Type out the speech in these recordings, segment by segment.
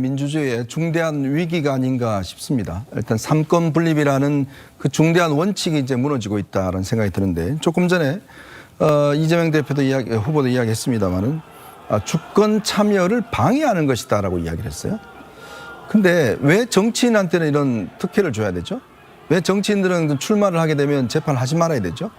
민주주의의 중대한 위기가 아닌가 싶습니다. 일단 삼권 분립이라는 그 중대한 원칙이 이제 무너지고 있다는 생각이 드는데, 조금 전에 이재명 대표도 후보도 이야기했습니다만은 주권 참여를 방해하는 것이다라고 이야기를 했어요. 근데 왜 정치인한테는 이런 특혜를 줘야 되죠? 왜 정치인들은 출마를 하게 되면 재판을 하지 말아야 되죠?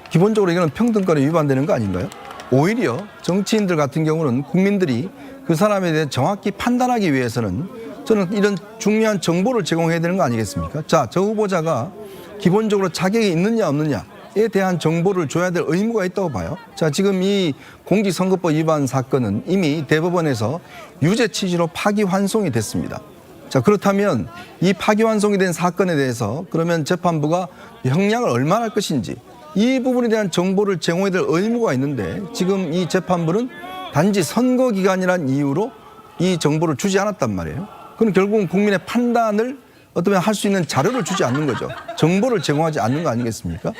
기본적으로 이거는 평등권에 위반되는 거 아닌가요? 오히려 정치인들 같은 경우는 국민들이 그 사람에 대해 정확히 판단하기 위해서는 저는 이런 중요한 정보를 제공해야 되는 거 아니겠습니까? 자, 저 후보자가 기본적으로 자격이 있느냐 없느냐에 대한 정보를 줘야 될 의무가 있다고 봐요. 자, 지금 이 공직선거법 위반 사건은 이미 대법원에서 유죄 취지로 파기환송이 됐습니다. 자, 그렇다면 이 파기환송이 된 사건에 대해서 그러면 재판부가 형량을 얼마나 할 것인지, 이 부분에 대한 정보를 제공해야 될 의무가 있는데, 지금 이 재판부는 단지 선거 기간이란 이유로 이 정보를 주지 않았단 말이에요. 그럼 결국은 국민의 판단을 어쩌면 할 수 있는 자료를 주지 않는 거죠. 정보를 제공하지 않는 거 아니겠습니까?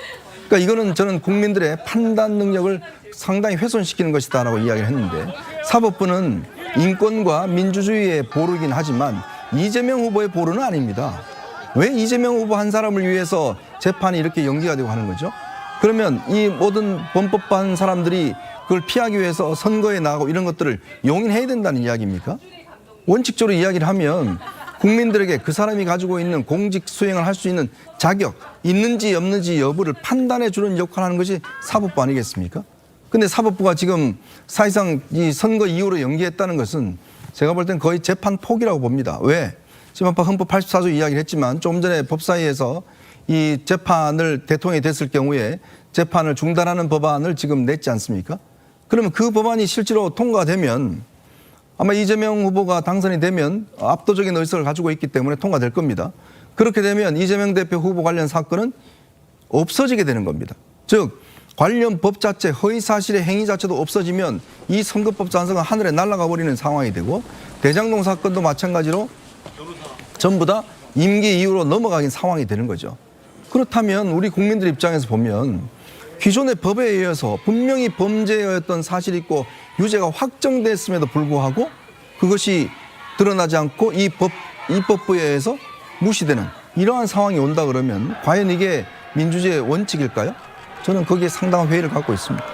그러니까 이거는 저는 국민들의 판단 능력을 상당히 훼손시키는 것이다라고 이야기를 했는데, 사법부는 인권과 민주주의의 보루이긴 하지만 이재명 후보의 보루는 아닙니다. 왜 이재명 후보 한 사람을 위해서 재판이 이렇게 연기가 되고 하는 거죠? 그러면 이 모든 범법한 사람들이 그걸 피하기 위해서 선거에 나가고 이런 것들을 용인해야 된다는 이야기입니까? 원칙적으로 이야기를 하면 국민들에게 그 사람이 가지고 있는 공직 수행을 할 수 있는 자격, 있는지 없는지 여부를 판단해 주는 역할을 하는 것이 사법부 아니겠습니까? 근데 사법부가 지금 사실상 이 선거 이후로 연기했다는 것은 제가 볼 땐 거의 재판 포기라고 봅니다. 왜? 지금 아까 헌법 84조 이야기를 했지만 조금 전에 법사위에서 이 재판을 대통령이 됐을 경우에 재판을 중단하는 법안을 지금 냈지 않습니까? 그러면 그 법안이 실제로 통과되면 아마 이재명 후보가 당선이 되면 압도적인 의석을 가지고 있기 때문에 통과될 겁니다. 그렇게 되면 이재명 대표 후보 관련 사건은 없어지게 되는 겁니다. 즉 관련 법 자체, 허위사실의 행위 자체도 없어지면 이 선거법 찬성은 하늘에 날아가 버리는 상황이 되고, 대장동 사건도 마찬가지로 전부 다 임기 이후로 넘어가긴 상황이 되는 거죠. 그렇다면 우리 국민들 입장에서 보면 기존의 법에 의해서 분명히 범죄였던 사실이 있고 유죄가 확정됐음에도 불구하고 그것이 드러나지 않고 입법부에 의해서 무시되는 이러한 상황이 온다 그러면 과연 이게 민주주의의 원칙일까요? 저는 거기에 상당한 회의를 갖고 있습니다.